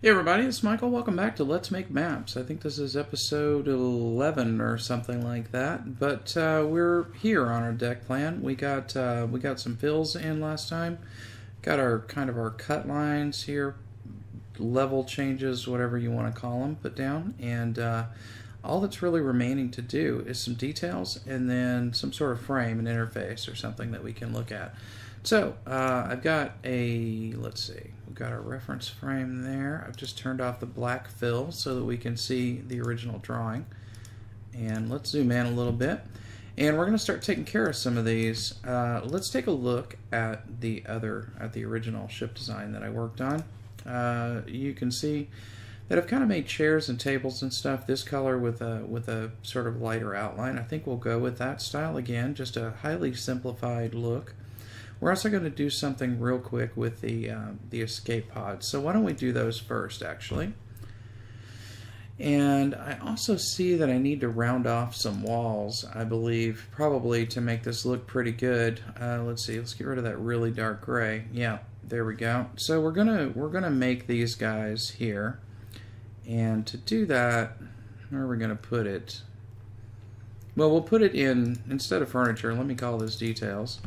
Hey everybody, it's Michael. Welcome back to Let's Make Maps. I think this is episode 11 or something like that. But we're here on our deck plan. We got some fills in last time. Got our our cut lines here, level changes, whatever you want to call them, put down. And all that's really remaining to do is some details and then some sort of frame and interface or something that we can look at. So I've got let's see, we've got our reference frame there. I've just turned off the black fill so that we can see the original drawing. And let's zoom in a little bit. And we're going to start taking care of some of these. Let's take a look at the original ship design that I worked on. You can see that I've kind of made chairs and tables and stuff this color with a sort of lighter outline. I think we'll go with that style again, just a highly simplified look. We're also going to do something real quick with the escape pods. So why don't we do those first, actually. And I also see that I need to round off some walls, I believe, probably to make this look pretty good. Let's see, let's get rid of that really dark gray. Yeah, there we go. So we're gonna make these guys here. And to do that, where are we going to put it? Well, we'll put it in, instead of furniture, let me call this details.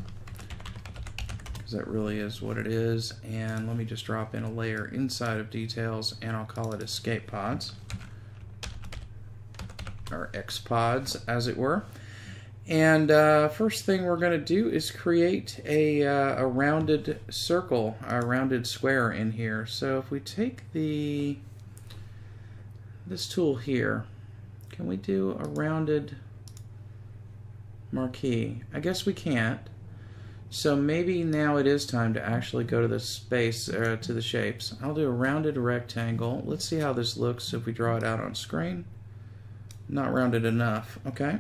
That really is what it is. And let me just drop in a layer inside of details and I'll call it escape pods, or X pods as it were. And first thing we're going to do is create a rounded circle, a rounded square in here. So if we take this tool here, can we do a rounded marquee? I guess we can't. So maybe now it is time to actually go to the space, to the shapes. I'll do a rounded rectangle. Let's see how this looks if we draw it out on screen. Not rounded enough, okay.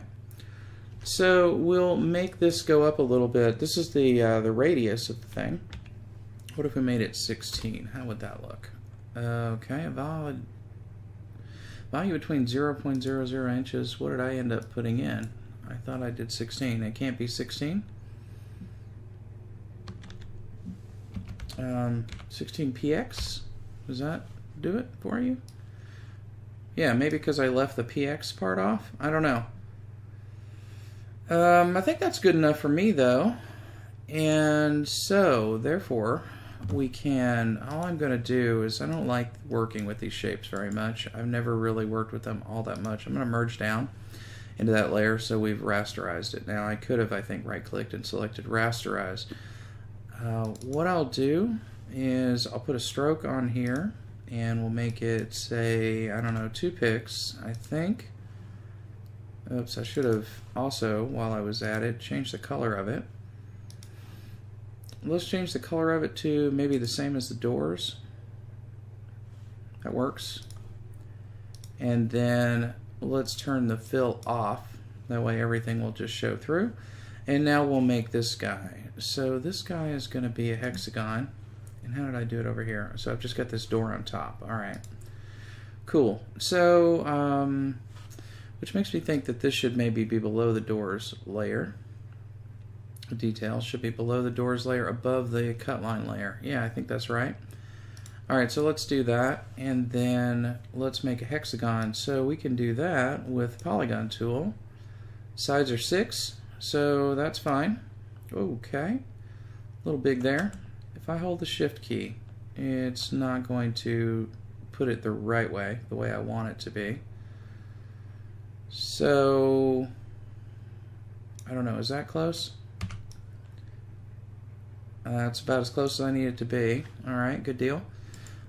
So we'll make this go up a little bit. This is the radius of the thing. What if we made it 16? How would that look? Okay, value between 0.00 inches. What did I end up putting in? I thought I did 16. It can't be 16? 16px, does that do it for you? Yeah, maybe because I left the px part off. I don't know. I think that's good enough for me though. And so therefore we can, all I'm going to do is, I don't like working with these shapes very much. I've never really worked with them all that much. I'm going to merge down into that layer so we've rasterized it. Now I could have, I think, right clicked and selected rasterize. What I'll do is I'll put a stroke on here and we'll make it, say, I don't know, 2 pix, I think. Oops, I should have also, while I was at it, changed the color of it. Let's change the color of it to maybe the same as the doors. That works. And then let's turn the fill off. That way everything will just show through. And now we'll make this guy. So this guy is going to be a hexagon. And how did I do it over here? So I've just got this door on top. Alright. Cool. So, which makes me think that this should maybe be below the doors layer. The details should be below the doors layer, above the cut line layer. Yeah, I think that's right. Alright, so let's do that. And then let's make a hexagon. So we can do that with polygon tool. Sides are 6. So that's fine. Okay. A little big there. If I hold the shift key, it's not going to put it the right way, the way I want it to be. So, I don't know, is that close? It's about as close as I need it to be. Alright, good deal.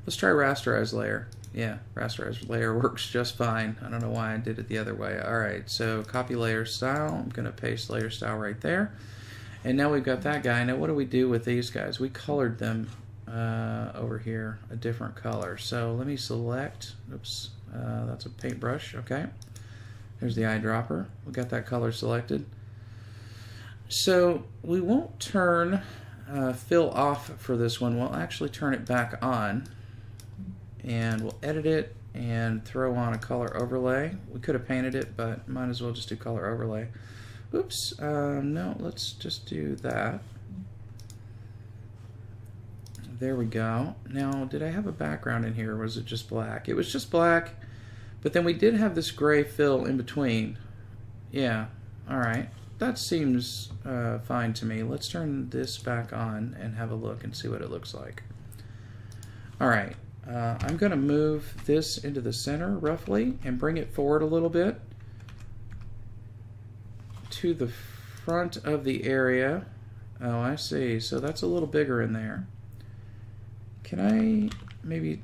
Let's try rasterize layer. Yeah, rasterize layer works just fine. I don't know why I did it the other way. Alright, so copy layer style. I'm going to paste layer style right there. And now we've got that guy. Now what do we do with these guys? We colored them over here a different color. So let me select, oops, that's a paintbrush, okay. There's the eyedropper. We got that color selected. So we won't turn fill off for this one. We'll actually turn it back on. And we'll edit it and throw on a color overlay. We could have painted it, but might as well just do color overlay. Oops, no, let's just do that. There we go. Now, did I have a background in here, or was it just black? It was just black, but then we did have this gray fill in between. Yeah, alright. That seems fine to me. Let's turn this back on and have a look and see what it looks like. Alright, I'm going to move this into the center, roughly, and bring it forward a little bit to the front of the area. Oh, I see. So that's a little bigger in there. Can I maybe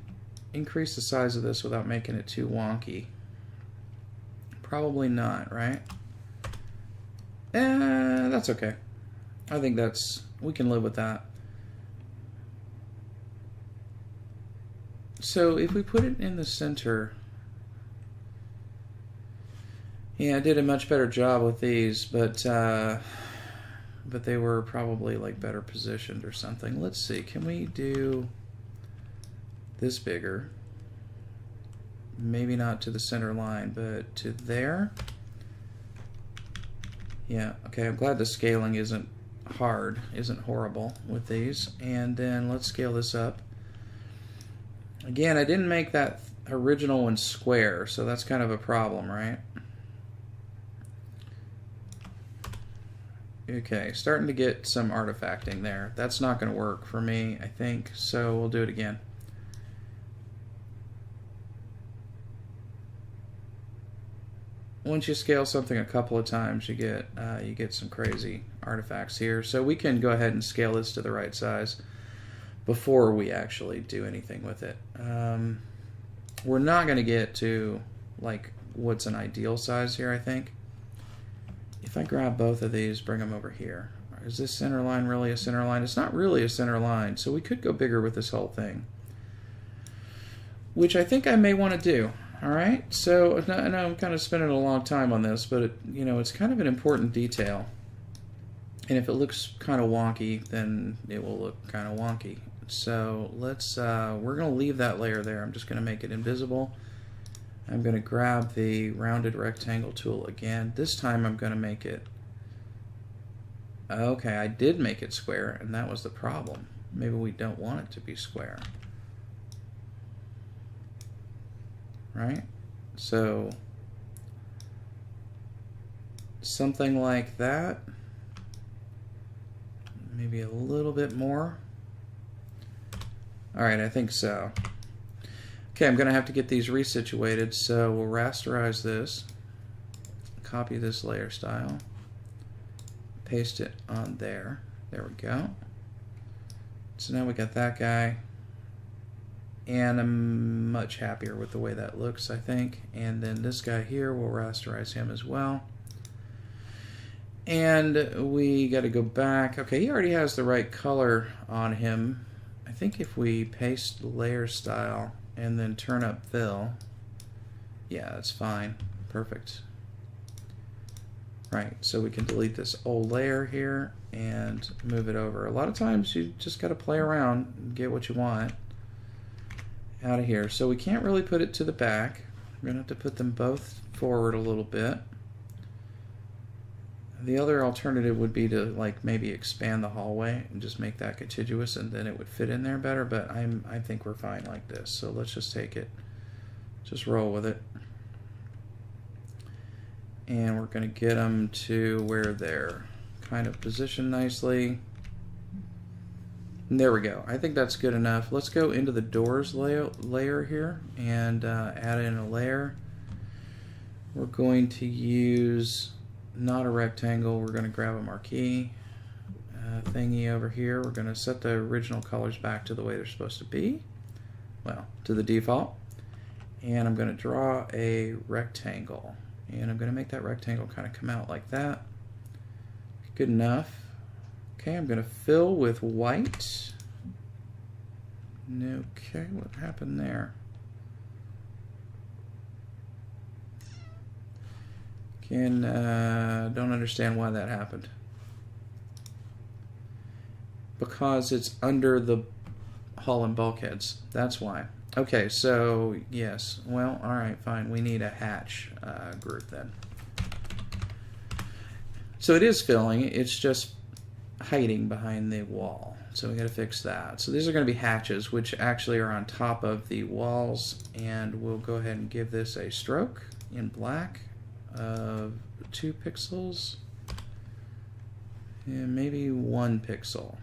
increase the size of this without making it too wonky? Probably not, right? That's okay. I think we can live with that. So if we put it in the center, yeah, I did a much better job with these, but they were probably like better positioned or something. Let's see, can we do this bigger? Maybe not to the center line, but to there. Yeah, okay, I'm glad the scaling isn't horrible with these. And then let's scale this up. Again, I didn't make that original one square, so that's kind of a problem, right? Okay, starting to get some artifacting there. That's not going to work for me, I think, so we'll do it again. Once you scale something a couple of times, you get some crazy artifacts here. So we can go ahead and scale this to the right size before we actually do anything with it. We're not going to get to like what's an ideal size here, I think. If I grab both of these, bring them over here. Is this center line really a center line? It's not really a center line, so we could go bigger with this whole thing, which I think I may want to do. All right, so I know I'm kind of spending a long time on this, but it's kind of an important detail. And if it looks kind of wonky, then it will look kind of wonky. So we're going to leave that layer there. I'm just going to make it invisible. I'm going to grab the rounded rectangle tool again. This time I'm going to make it, okay, I did make it square, and that was the problem. Maybe we don't want it to be square. Right? So something like that. Maybe a little bit more. Alright, I think so. Okay, I'm going to have to get these resituated, so we'll rasterize this, copy this layer style, paste it on there. There we go. So now we got that guy. And I'm much happier with the way that looks, I think. And then this guy here, we'll rasterize him as well. And we got to go back. Okay, he already has the right color on him. I think if we paste layer style and then turn up fill, yeah, that's fine. Perfect. Right, so we can delete this old layer here and move it over. A lot of times you just got to play around and get what you want out of here. So we can't really put it to the back. We're gonna have to put them both forward a little bit. The other alternative would be to like maybe expand the hallway and just make that contiguous, and then it would fit in there better, but I think we're fine like this. So let's just take it, just roll with it. And we're gonna get them to where they're kind of positioned nicely. There we go. I think that's good enough. Let's go into the doors layer here and add in a layer. We're going to use not a rectangle. We're going to grab a marquee thingy over here. We're going to set the original colors back to the way they're supposed to be. Well, to the default. And I'm going to draw a rectangle. And I'm going to make that rectangle kind of come out like that. Good enough. Okay, I'm going to fill with white. Okay, what happened there? Don't understand why that happened. Because it's under the hull and bulkheads. That's why. Okay, so yes. Well, all right, fine. We need a hatch group then. So it is filling. It's just hiding behind the wall. So we got to fix that. So these are going to be hatches, which actually are on top of the walls. And we'll go ahead and give this a stroke in black of 2 pixels. And maybe 1 pixel.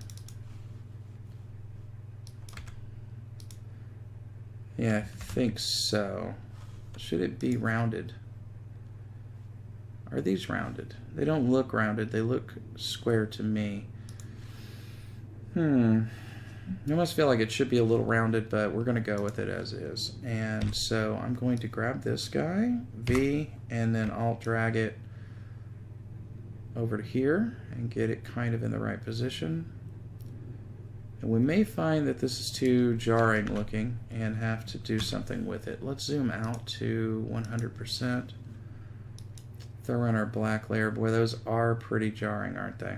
Yeah, I think so. Should it be rounded? Are these rounded? They don't look rounded. They look square to me. I almost feel like it should be a little rounded, but we're going to go with it as is. And so I'm going to grab this guy, V, and then I'll drag it over to here and get it kind of in the right position. And we may find that this is too jarring looking and have to do something with it. Let's zoom out to 100%. Throw in our black layer. Boy, those are pretty jarring, aren't they?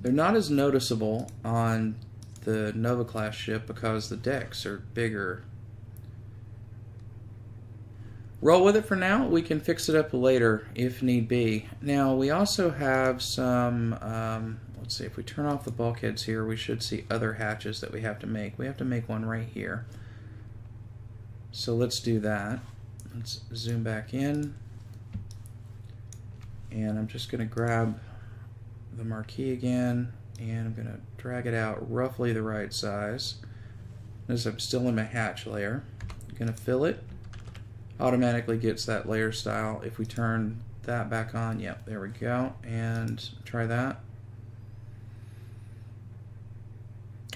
They're not as noticeable on the Nova class ship because the decks are bigger. Roll with it for now. We can fix it up later if need be. Now we also have some, let's see, if we turn off the bulkheads here, we should see other hatches that we have to make. We have to make one right here. So let's do that. Let's zoom back in. And I'm just going to grab the marquee again, and I'm going to drag it out roughly the right size. Notice I'm still in my hatch layer. I'm going to fill it. Automatically gets that layer style. If we turn that back on, yep, there we go. And try that.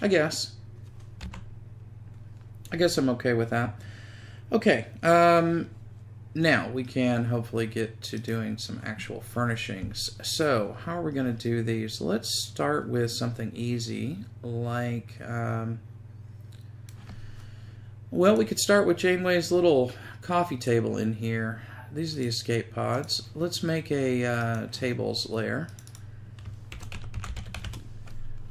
I guess I'm okay with that. Okay, now we can hopefully get to doing some actual furnishings. So how are we going to do these? Let's start with something easy, like, well, we could start with Janeway's little coffee table in here. These are the escape pods. Let's make a tables layer.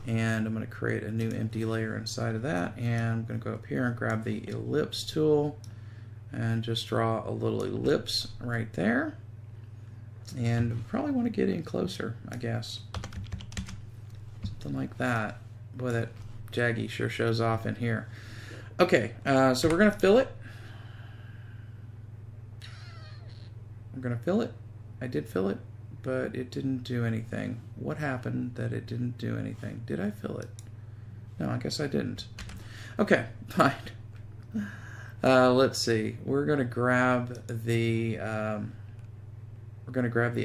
And I'm going to create a new empty layer inside of that. And I'm going to go up here and grab the ellipse tool and just draw a little ellipse right there. And we probably want to get in closer, I guess. Something like that. Boy, that jaggy sure shows off in here. Okay, so we're going to fill it. I'm going to fill it. I did fill it, but it didn't do anything. What happened that it didn't do anything? Did I fill it? No, I guess I didn't. Okay, fine. Let's see. We're going to grab the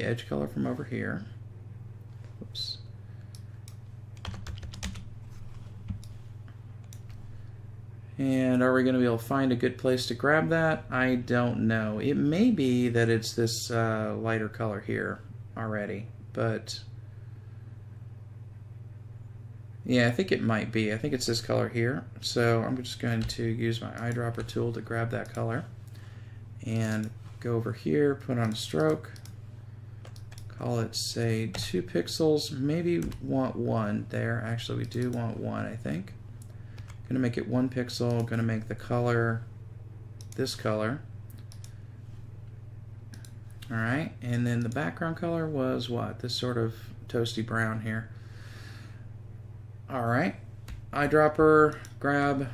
edge color from over here. Oops. And are we going to be able to find a good place to grab that? I don't know. It may be that it's this lighter color here already, but yeah, I think it might be. I think it's this color here. So I'm just going to use my eyedropper tool to grab that color and go over here, put on a stroke, call it, say, 2 pixels. Maybe want 1 there. Actually, we do want 1, I think. Going to make it 1 pixel. Going to make the color this color. All right, and then the background color was what? This sort of toasty brown here. All right, eyedropper, grab,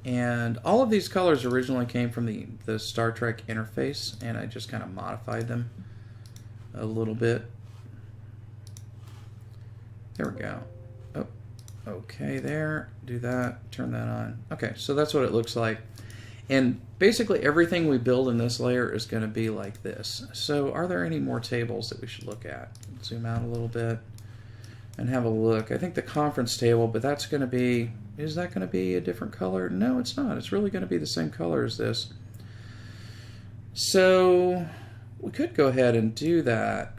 and all of these colors originally came from the Star Trek interface, and I just kind of modified them a little bit. There we go. Oh, okay, there. Do that. Turn that on. Okay, so that's what it looks like. And basically everything we build in this layer is going to be like this. So are there any more tables that we should look at? Zoom out a little bit and have a look. I think the conference table, but that's going to be, is that going to be a different color? No, it's not. It's really going to be the same color as this. So we could go ahead and do that.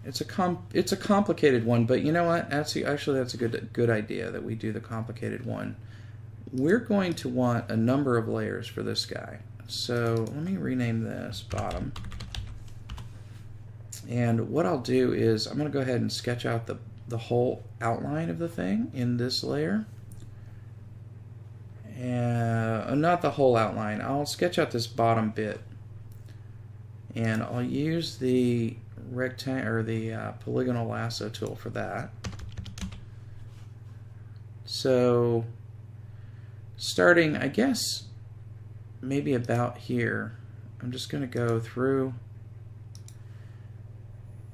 It's a complicated one, but you know what? That's a good idea that we do the complicated one. We're going to want a number of layers for this guy. So let me rename this bottom. And what I'll do is I'm going to go ahead and sketch out the whole outline of the thing in this layer. And not the whole outline. I'll sketch out this bottom bit. And I'll use the rectangle or the polygonal lasso tool for that. So starting, I guess, maybe about here, I'm just going to go through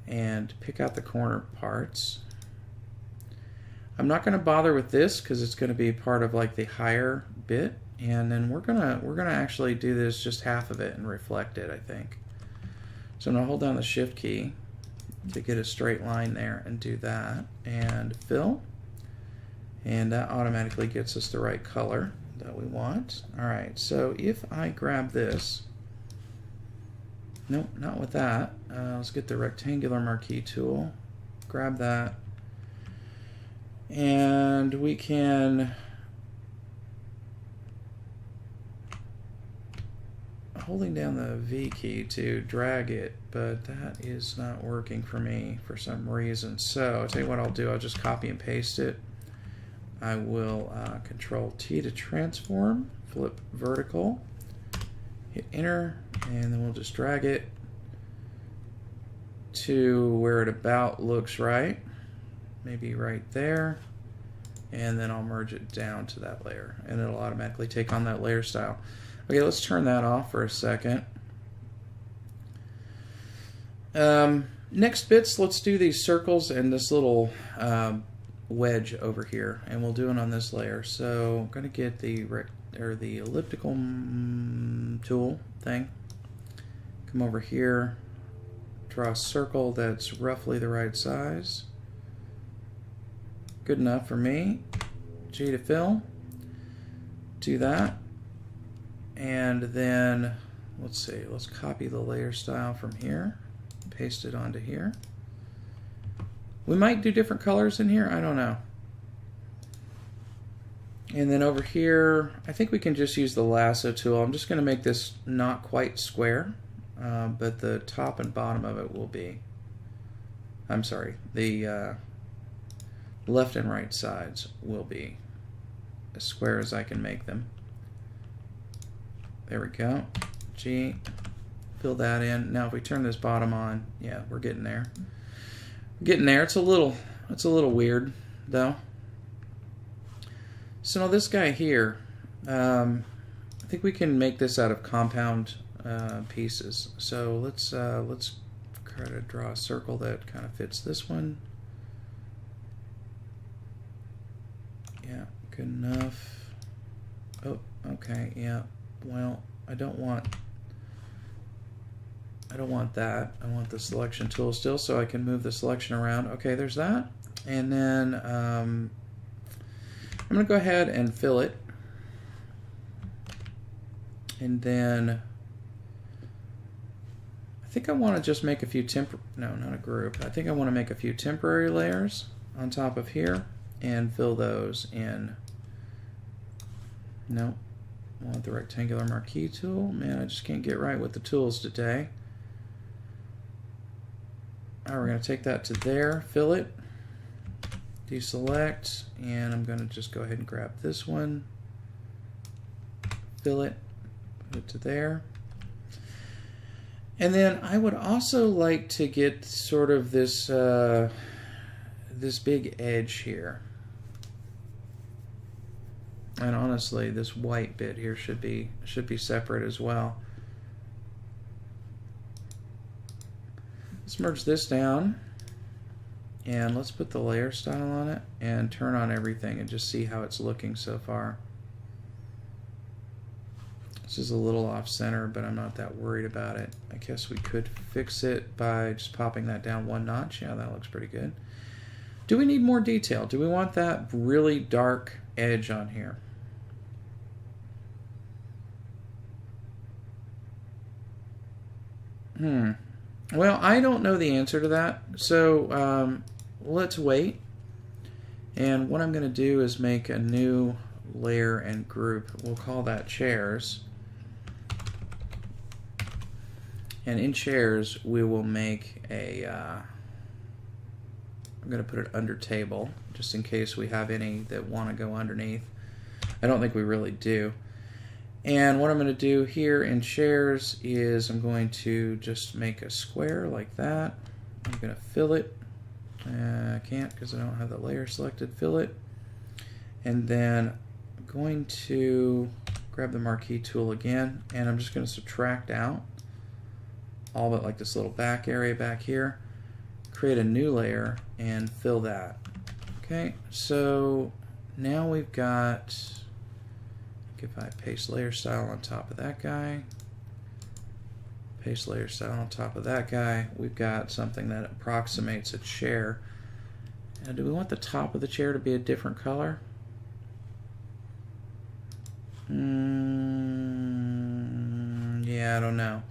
and pick out the corner parts. I'm not going to bother with this because it's going to be part of like the higher bit, and then we're gonna actually do this just half of it and reflect it, I think. So I'm going to hold down the shift key to get a straight line there and do that, and fill, and that automatically gets us the right color that we want. Alright, so if I grab this, nope, not with that. Let's get the rectangular marquee tool, grab that, and we can holding down the V key to drag it, but that is not working for me for some reason. So I'll tell you what I'll do, I'll just copy and paste it. I will Control T to transform, flip vertical, hit enter, and then we'll just drag it to where it about looks right, maybe right there, and then I'll merge it down to that layer, and it'll automatically take on that layer style. Okay, let's turn that off for a second. Next bits, let's do these circles and this little wedge over here, and we'll do it on this layer. So I'm going to get the elliptical tool thing, come over here, draw a circle that's roughly the right size, good enough for me. G to fill, do that, and then let's see, let's copy the layer style from here, paste it onto here. We might do different colors in here, I don't know. And then over here, I think we can just use the lasso tool. I'm just going to make this not quite square, but the top and bottom of it will be, I'm sorry, the left and right sides will be as square as I can make them. There we go. G, fill that in. Now if we turn this bottom on, yeah, we're getting there. We're getting there. It's a little weird though. So now this guy here, I think we can make this out of compound pieces. So let's try to draw a circle that kind of fits this one. Yeah, good enough. Oh, okay, yeah. Well, I don't want that. I want the selection tool still, so I can move the selection around. Okay, there's that. And then I'm going to go ahead and fill it. And then I think I want to just make a few no, not a group. I think I want to make a few temporary layers on top of here and fill those in. No. I want the rectangular marquee tool. Man, I just can't get right with the tools today. Alright, we're going to take that to there, fill it, deselect, and I'm going to just go ahead and grab this one, fill it, put it to there. And then I would also like to get sort of this this big edge here. And honestly, this white bit here should be separate as well. Let's merge this down, and let's put the layer style on it and turn on everything and just see how it's looking so far. This is a little off center, but I'm not that worried about it. I guess we could fix it by just popping that down one notch. Yeah, that looks pretty good. Do we need more detail? Do we want that really dark edge on here? Well, I don't know the answer to that, so let's wait. And what I'm going to do is make a new layer and group. We'll call that chairs. And in chairs, we will make a, I'm going to put it under table, just in case we have any that want to go underneath. I don't think we really do. And what I'm going to do here in chairs is I'm going to just make a square like that. I'm going to fill it. I can't because I don't have the layer selected. Fill it. And then I'm going to grab the marquee tool again, and I'm just going to subtract out all but like this little back area back here. Create a new layer and fill that. Okay, so now we've got, if I paste layer style on top of that guy, paste layer style on top of that guy, we've got something that approximates a chair. Now, do we want the top of the chair to be a different color? Yeah, I don't know.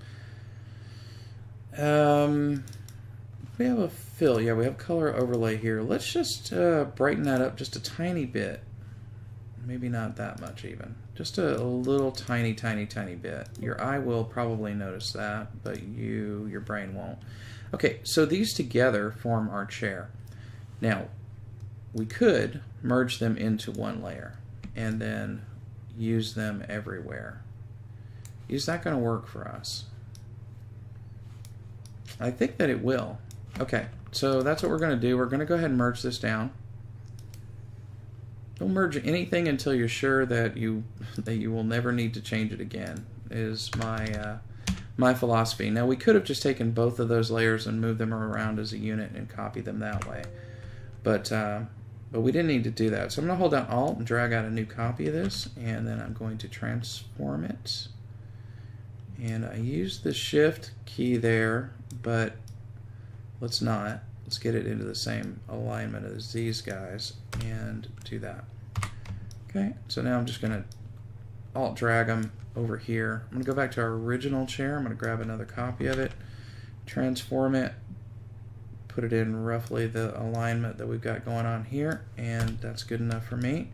We have a fill. Yeah, we have color overlay here. Let's just brighten that up just a tiny bit. Maybe not that much even. Just a little tiny bit. Your eye will probably notice that, but your brain won't. Okay, so these together form our chair. Now, we could merge them into one layer and then use them everywhere. Is that going to work for us? I think that it will. Okay, so that's what we're going to do. We're going to go ahead and merge this down. Don't merge anything until you're sure that you will never need to change it again, is my philosophy. Now, we could have just taken both of those layers and moved them around as a unit and copied them that way, but we didn't need to do that. So I'm going to hold down Alt and drag out a new copy of this, and then I'm going to transform it. And I use the Shift key there, but let's not. Let's get it into the same alignment as these guys and do that. Okay, so now I'm just going to Alt drag them over here. I'm going to go back to our original chair. I'm going to grab another copy of it, transform it, put it in roughly the alignment that we've got going on here, and that's good enough for me.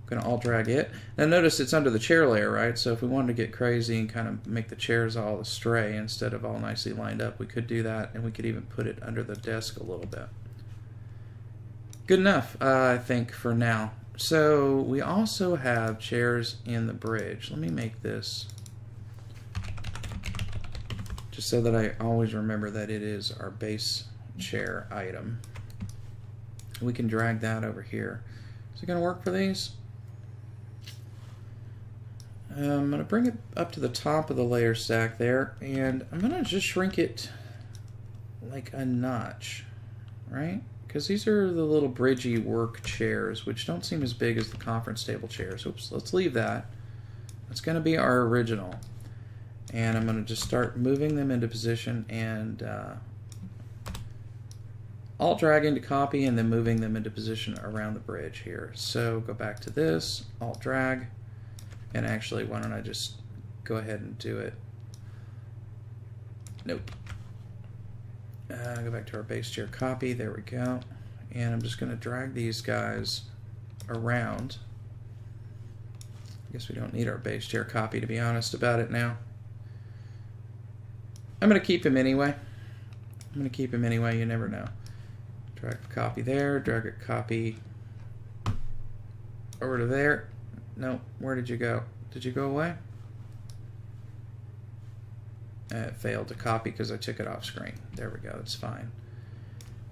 I'm going to Alt drag it. Now notice it's under the chair layer, right? So if we wanted to get crazy and kind of make the chairs all astray instead of all nicely lined up, we could do that, and we could even put it under the desk a little bit. Good enough, I think, for now. So we also have chairs in the bridge. Let me make this just so that I always remember that it is our base chair item. We can drag that over here. Is it going to work for these? I'm going to bring it up to the top of the layer stack there, and I'm going to just shrink it like a notch, right? Because these are the little bridgey work chairs, which don't seem as big as the conference table chairs. Oops, let's leave that. That's going to be our original. And I'm going to just start moving them into position and Alt dragging to copy and then moving them into position around the bridge here. So go back to this, Alt drag. And actually, why don't I just go ahead and do it? Nope. Go back to our base chair copy. There we go. And I'm just going to drag these guys around. I guess we don't need our base chair copy, to be honest about it now. I'm going to keep him anyway. I'm going to keep him anyway. You never know. Drag a copy there. Drag a copy over to there. No, where did you go? Did you go away? It failed to copy because I took it off screen. There we go, that's fine.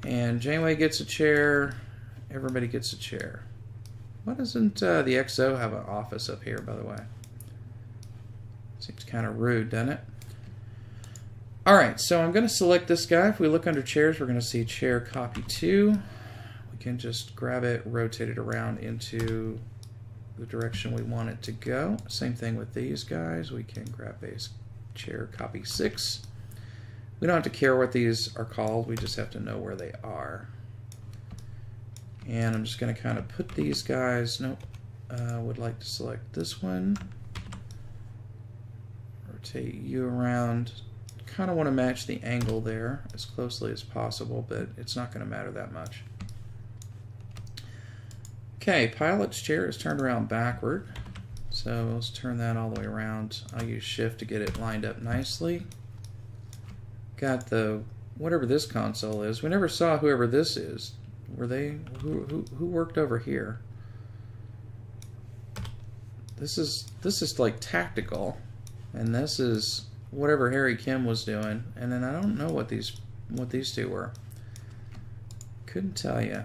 And Janeway gets a chair. Everybody gets a chair. Why doesn't the XO have an office up here, by the way? Seems kind of rude, doesn't it? Alright, so I'm going to select this guy. If we look under chairs, we're going to see chair copy 2. We can just grab it, rotate it around into the direction we want it to go. Same thing with these guys. We can grab base chair copy 6. We don't have to care what these are called. We just have to know where they are. And I'm just going to kind of put these guys. Nope. Would like to select this one. Rotate you around. Kind of want to match the angle there as closely as possible, but it's not going to matter that much. Okay, pilot's chair is turned around backward. So let's turn that all the way around. I'll use Shift to get it lined up nicely. Got the, whatever this console is. We never saw whoever this is. Were they, who worked over here? This is like tactical. And this is whatever Harry Kim was doing. And then I don't know what these what these two were. Couldn't tell you.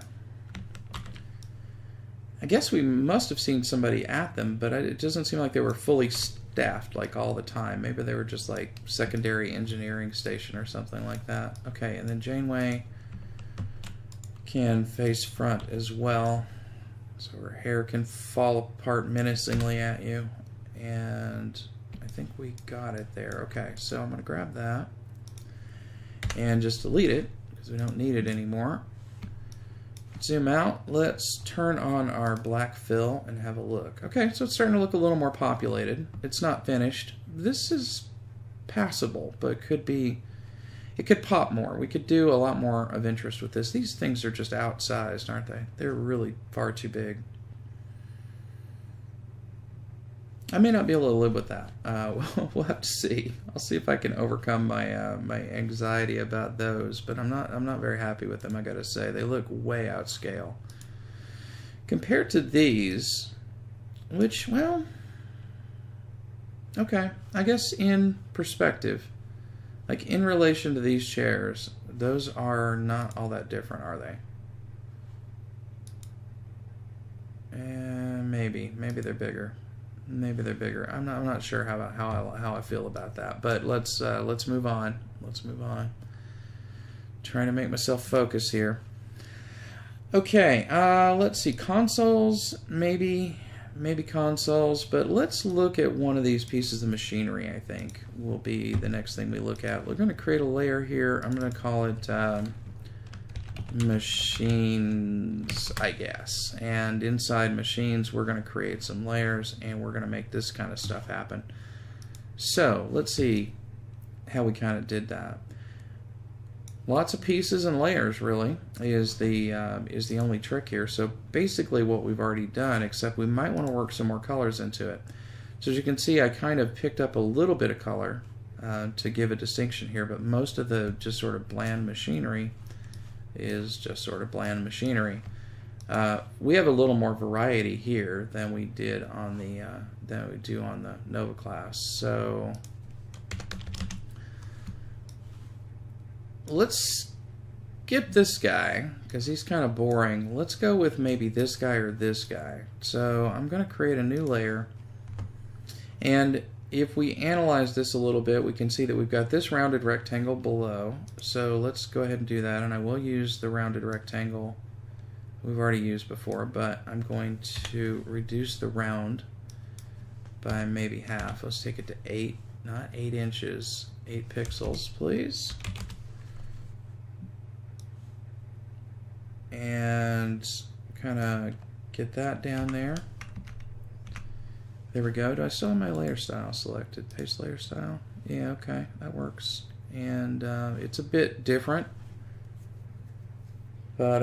I guess we must have seen somebody at them, but it doesn't seem like they were fully staffed like all the time. Maybe they were just like secondary engineering station or something like that. Okay, and then Janeway can face front as well. So her hair can fall apart menacingly at you. And I think we got it there. Okay, so I'm going to grab that and just delete it because we don't need it anymore. Zoom out. Let's turn on our black fill and have a look. Okay, so it's starting to look a little more populated. It's not finished. This is passable, but it could pop more. We could do a lot more of interest with this. These things are just outsized, aren't they? They're really far too big. I may not be able to live with that. We'll have to see. I'll see if I can overcome my my anxiety about those. But I'm not very happy with them. I gotta say, they look way out scale compared to these, which, well, okay, I guess in perspective, like in relation to these chairs, those are not all that different, are they? And maybe they're bigger. Maybe they're bigger. I'm not sure how I feel about that. But let's move on. Let's move on. Trying to make myself focus here. Okay. Let's see. Consoles. Maybe consoles. But let's look at one of these pieces of machinery. I think will be the next thing we look at. We're going to create a layer here. I'm going to call it machines, I guess. And inside machines, we're going to create some layers, and we're going to make this kind of stuff happen. So let's see how we kind of did that. Lots of pieces and layers, really, is the only trick here. So basically what we've already done, except we might want to work some more colors into it. So as you can see, I kind of picked up a little bit of color to give a distinction here, but most of the just sort of bland machinery is just sort of bland machinery. We have a little more variety here than we did on the Nova class. So let's skip this guy because he's kind of boring. Let's go with maybe this guy or this guy. So I'm going to create a new layer, and if we analyze this a little bit, we can see that we've got this rounded rectangle below. So let's go ahead and do that, and I will use the rounded rectangle we've already used before, but I'm going to reduce the round by maybe half. Let's take it to 8, not 8 inches, 8 pixels, please. And kind of get that down there. There we go. Do I still have my layer style selected? Paste layer style? Yeah, okay, that works. And it's a bit different, but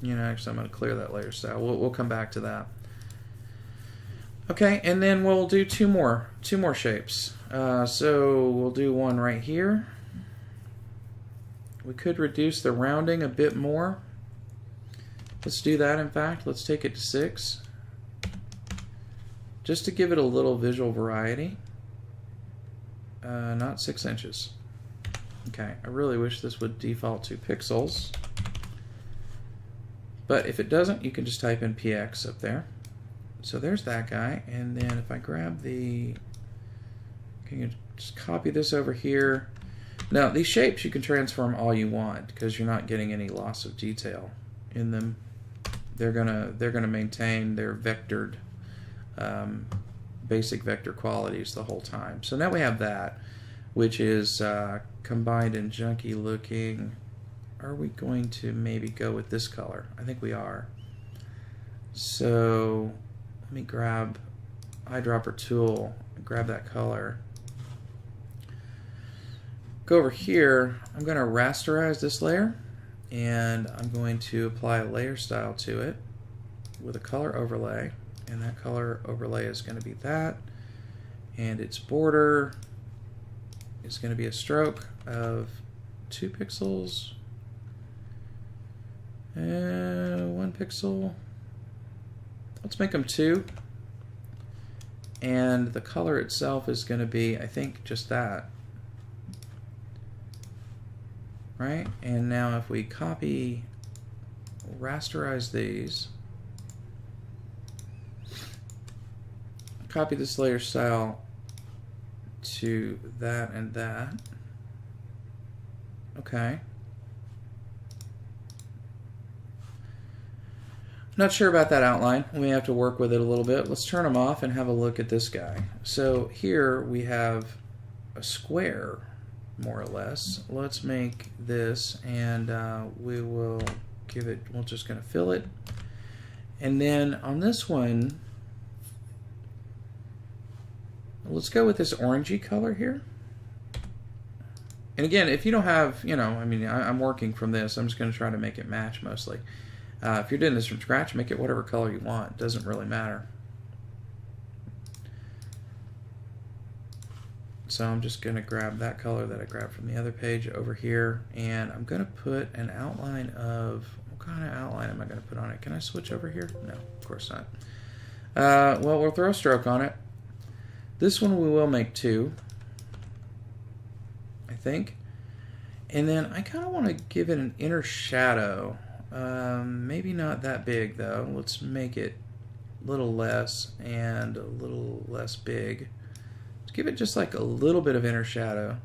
you know, actually I'm going to clear that layer style. We'll come back to that. Okay, and then we'll do two more shapes. So we'll do one right here. We could reduce the rounding a bit more. Let's do that, in fact. Let's take it to 6. Just to give it a little visual variety. Not 6 inches. Okay, I really wish this would default to pixels. But if it doesn't, you can just type in PX up there. So there's that guy. And then if I grab the... Can you just copy this over here? Now, these shapes you can transform all you want because you're not getting any loss of detail in them. They're gonna maintain their vectored basic vector qualities the whole time. So now we have that, which is combined and junky looking. Are we going to maybe go with this color? I think we are. So let me grab eyedropper tool and grab that color. Go over here. I'm going to rasterize this layer, and I'm going to apply a layer style to it with a color overlay, and that color overlay is going to be that, and its border is going to be a stroke of 2 pixels, 1 pixel. Let's make them 2, and the color itself is going to be, I think, just that. right? And now if we copy, rasterize these, copy this layer style to that and that. Okay. Not sure about that outline. We have to work with it a little bit. Let's turn them off and have a look at this guy. So here we have a square, more or less. Let's make this, and we will give it, we're just going to fill it. And then on this one, let's go with this orangey color here. And again, if you don't have, you know, I mean, I'm working from this. I'm just going to try to make it match mostly. If you're doing this from scratch, make it whatever color you want. It doesn't really matter. So I'm just going to grab that color that I grabbed from the other page over here, and I'm going to put an outline of, what kind of outline am I going to put on it? Can I switch over here? No, of course not. Well, we'll throw a stroke on it. This one we will make 2, I think. And then I kind of want to give it an inner shadow. Maybe not that big though. Let's make it a little less and a little less big. Let's give it just like a little bit of inner shadow.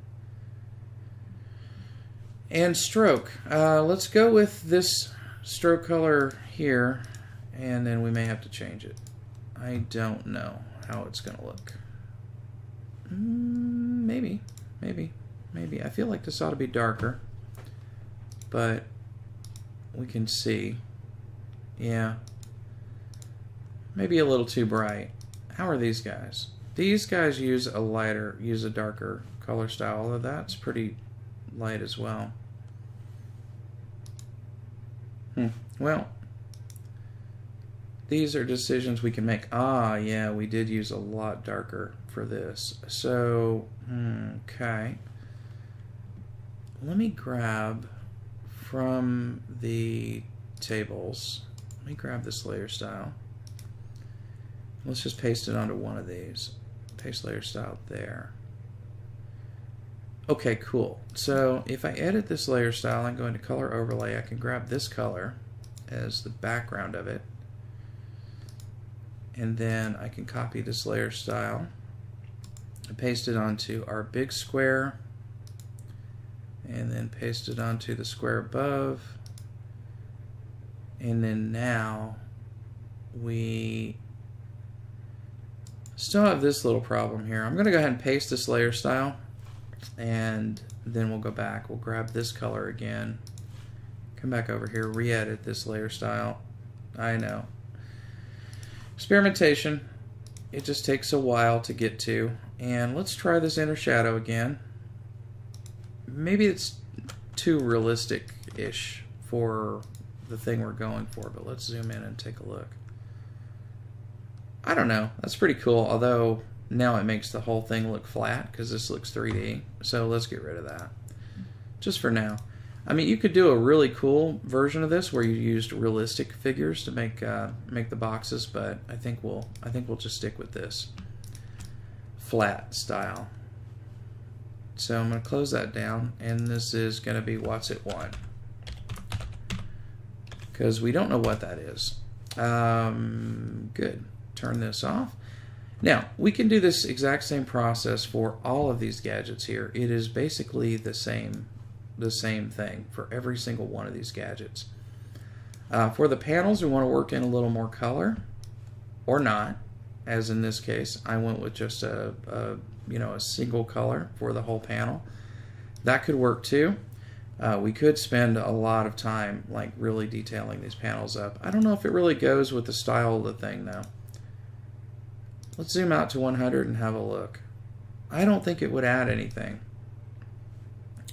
And stroke. Let's go with this stroke color here, and then we may have to change it. I don't know how it's going to look. Maybe. I feel like this ought to be darker, but we can see. Yeah. Maybe a little too bright. How are these guys? These guys use a darker color style, although that's pretty light as well. Well, these are decisions we can make. Ah, yeah, we did use a lot darker for this. So, okay. Let me grab from the tables, let me grab this layer style. Let's just paste it onto one of these. Paste layer style there. Okay, cool. So if I edit this layer style and go into color overlay, I can grab this color as the background of it. And then I can copy this layer style and paste it onto our big square, and then paste it onto the square above. And then now we still have this little problem here. I'm going to go ahead and paste this layer style, and then we'll go back. We'll grab this color again, come back over here, re-edit this layer style. I know. Experimentation. It just takes a while to get to. And let's try this inner shadow again. Maybe it's too realistic-ish for the thing we're going for, but let's zoom in and take a look. I don't know. That's pretty cool, although now it makes the whole thing look flat because this looks 3D. So let's get rid of that, just for now. I mean, you could do a really cool version of this where you used realistic figures to make the boxes, but I think we'll just stick with this flat style. So I'm going to close that down, and this is going to be what's it want, because we don't know what that is. Good. Turn this off. Now, we can do this exact same process for all of these gadgets here. It is basically the same thing for every single one of these gadgets. For the panels, we want to work in a little more color, or not. As in this case, I went with just a single color for the whole panel. That could work too. We could spend a lot of time like really detailing these panels up. I don't know if it really goes with the style of the thing though. Let's zoom out to 100 and have a look. I don't think it would add anything.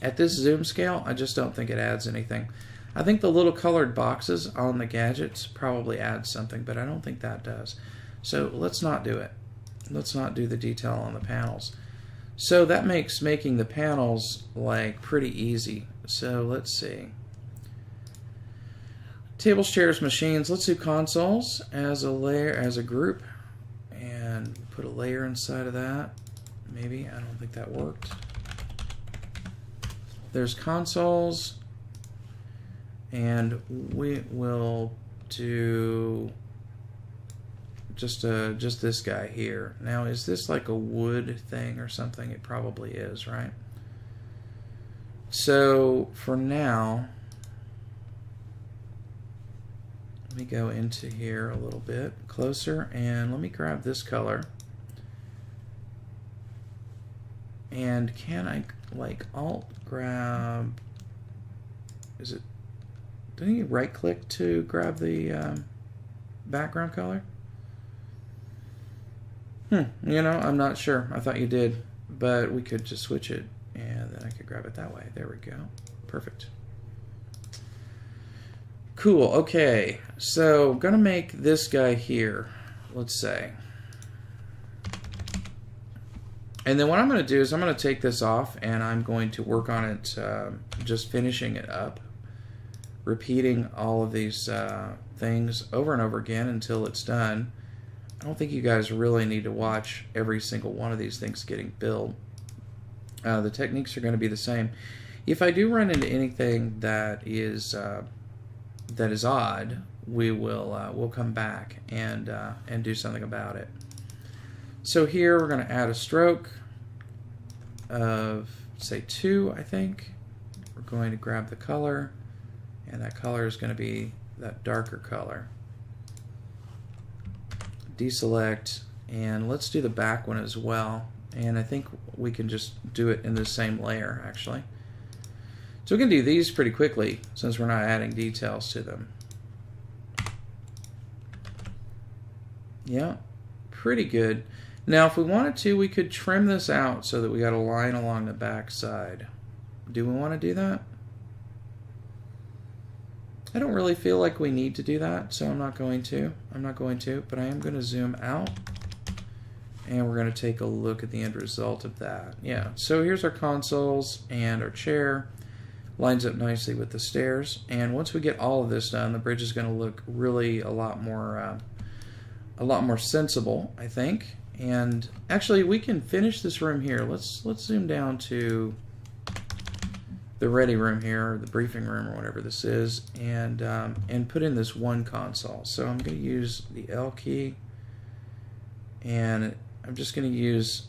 At this zoom scale, I just don't think it adds anything. I think the little colored boxes on the gadgets probably add something, but I don't think that does. So let's not do it. Let's not do the detail on the panels. So that makes making the panels like pretty easy. So let's see. Tables, chairs, machines. Let's do consoles as a layer, as a group, and put a layer inside of that. Maybe. I don't think that worked. there's consoles, and we will do just this guy here. Now, is this like a wood thing or something? It probably is, right? So for now, let me go into here a little bit closer, and let me grab this color. And can I like alt grab? Is it? Didn't you right click to grab the background color? You know, I'm not sure. I thought you did, but we could just switch it, and then I could grab it that way. There we go. Perfect. Cool. Okay, so gonna make this guy here, let's say. And then what I'm going to do is I'm going to take this off, and I'm going to work on it, just finishing it up, repeating all of these things over and over again until it's done. I don't think you guys really need to watch every single one of these things getting built. The techniques are going to be the same. If I do run into anything that is odd, we'll come back and do something about it. So here we're going to add a stroke of, say, 2, I think. We're going to grab the color, and that color is going to be that darker color. Deselect, and let's do the back one as well. And I think we can just do it in the same layer, actually. So we can do these pretty quickly since we're not adding details to them. Yeah, pretty good. Now, if we wanted to, we could trim this out so that we got a line along the back side. Do we want to do that? I don't really feel like we need to do that, so I'm not going to. But I am going to zoom out, and we're going to take a look at the end result of that. Yeah, so here's our consoles and our chair. Lines up nicely with the stairs. And once we get all of this done, the bridge is going to look really a lot more sensible, I think. And actually, we can finish this room here. Let's zoom down to the ready room here, or the briefing room, or whatever this is, and put in this one console. So I'm going to use the L key, and I'm just going to use.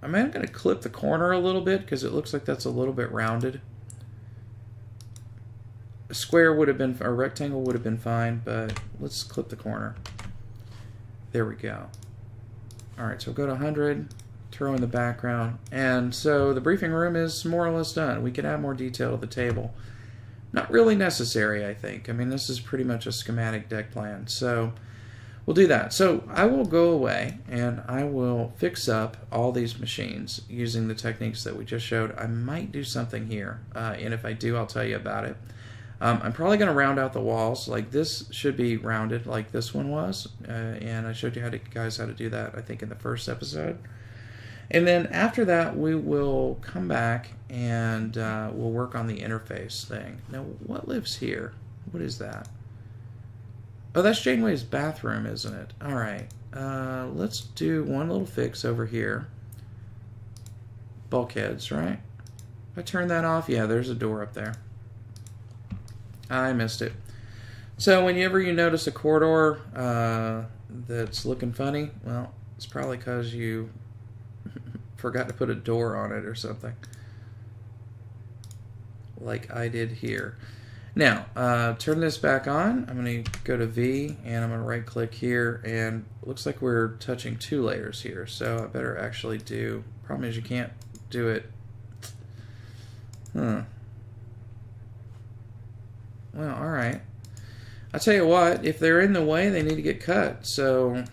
I'm going to clip the corner a little bit because it looks like that's a little bit rounded. A square would have been, or a rectangle would have been fine, but let's clip the corner. There we go. Alright, so go to 100, throw in the background, and so the briefing room is more or less done. We can add more detail to the table. Not really necessary, I think. I mean, this is pretty much a schematic deck plan, so we'll do that. So I will go away, and I will fix up all these machines using the techniques that we just showed. I might do something here, and if I do, I'll tell you about it. I'm probably going to round out the walls. Like this should be rounded like this one was, and I showed you guys how to do that, I think, in the first episode. And then after that, we will come back and we'll work on the interface thing. Now, what lives here? What is that? Oh, that's Janeway's bathroom, isn't it? All right. Let's do one little fix over here. Bulkheads, right? If I turn that off, yeah, there's a door up there. I missed it. So whenever you notice a corridor that's looking funny, well, it's probably because you forgot to put a door on it or something. Like I did here. Now, turn this back on. I'm going to go to V, and I'm going to right click here, and it looks like we're touching 2 layers here, so I better actually do. Problem is you can't do it. Well, alright. I'll tell you what, if they're in the way, they need to get cut. So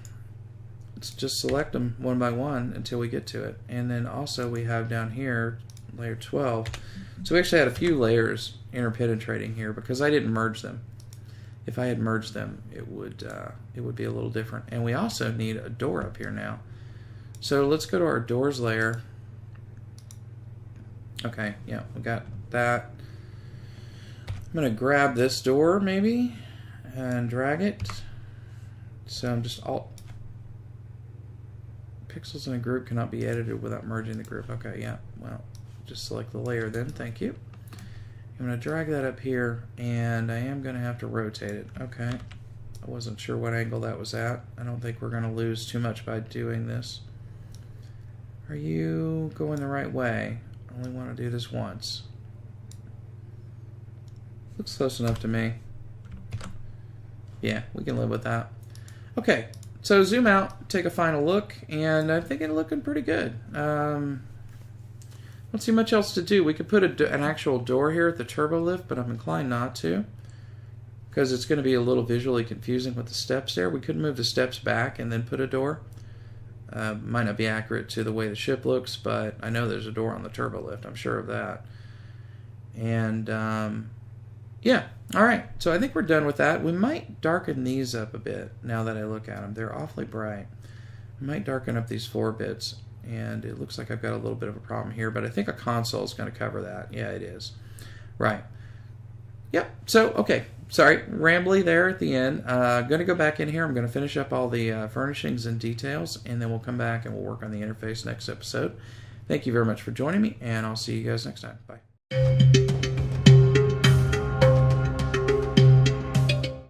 let's just select them one by one until we get to it. And then also we have down here layer 12. So we actually had a few layers interpenetrating here because I didn't merge them. If I had merged them, it would be a little different. And we also need a door up here now. So let's go to our doors layer. Okay, yeah, we got that. I'm going to grab this door, maybe, and drag it. So I'm just pixels in a group cannot be edited without merging the group. Okay, yeah, well, just select the layer then. Thank you. I'm going to drag that up here, and I am going to have to rotate it. Okay. I wasn't sure what angle that was at. I don't think we're going to lose too much by doing this. Are you going the right way? I only want to do this once. Looks close enough to me. Yeah, we can live with that. Okay, so zoom out, take a final look, and I think it's looking pretty good. Don't see much else to do. We could put an actual door here at the turbo lift, but I'm inclined not to, because it's going to be a little visually confusing with the steps there. We could move the steps back and then put a door. Might not be accurate to the way the ship looks, but I know there's a door on the turbo lift. I'm sure of that. And yeah, all right. So I think we're done with that. We might darken these up a bit now that I look at them. They're awfully bright. I might darken up these 4 bits, and it looks like I've got a little bit of a problem here, but I think a console is going to cover that. Yeah, it is. Right. Yep. So, okay. Sorry, rambly there at the end. I'm going to go back in here. I'm going to finish up all the furnishings and details, and then we'll come back and we'll work on the interface next episode. Thank you very much for joining me, and I'll see you guys next time. Bye.